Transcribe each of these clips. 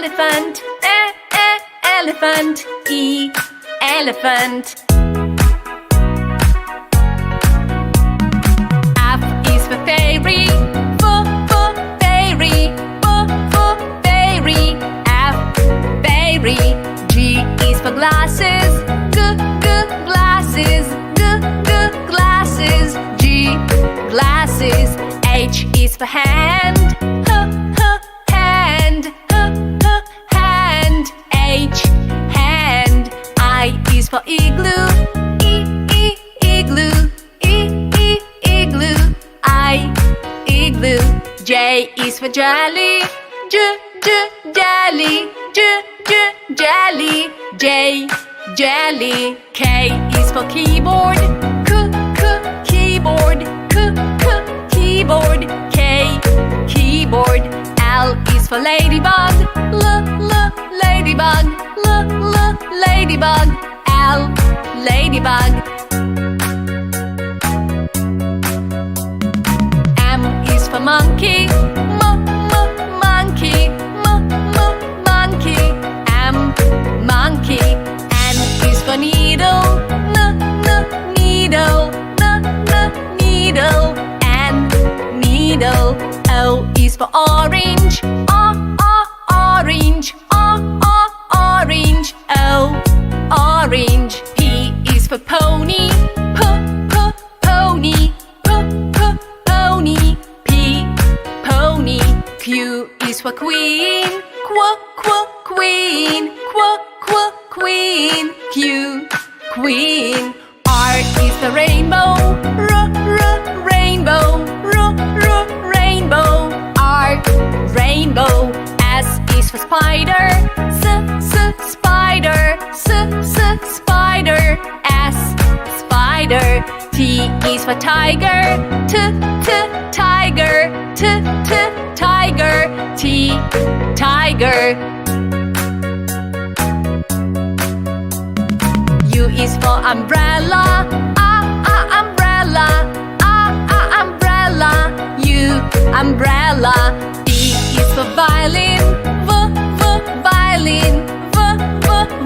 elephant. Elephant. E, elephant. F is for fairy. Fairy. Fairy. F, fairy. G is for glasses. Glasses. Glasses. G, glasses. H is for hand. Hand. Hand. H, hand. I is for igloo. Igloo. Igloo. I, igloo. J is for jelly. Jelly. Jelly. J, jelly. K is for keyboard. Keyboard. Keyboard. K, keyboard. L is for ladybug. Ladybug. Ladybug. L, ladybug. M is for monkey. Monkey. Monkey. M, monkey. N is for needle. Needle. Needle. N, needle. O is for orange. Orange. Orange. O, orange. P is for pony. Pony. Pony. P, pony. Q is for queen. Queen. Queen. Q, queen. R is the rainbow. Rainbow. Rainbow. R, rainbow. S is for spider. Spider. Spider. S, spider. T is for tiger. Tiger. Tiger. T, tiger. U is for umbrella. Umbrella. Umbrella. U, umbrella. V is for violin. Violin.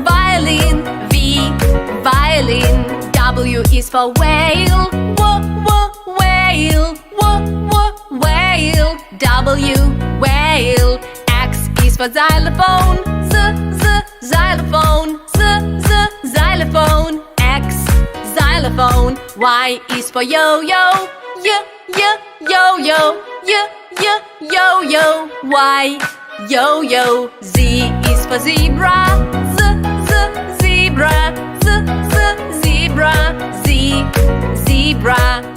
Violin. V, violin. W is for whale. Whale. Whale. W, whale. X is for xylophone. Xylophone. Xylophone. X, xylophone. Y is for yo-yo. Yo-yo. Yo-yo. Y, yo-yo. Z is for zebra. Zebra. Zebra. Z, zebra.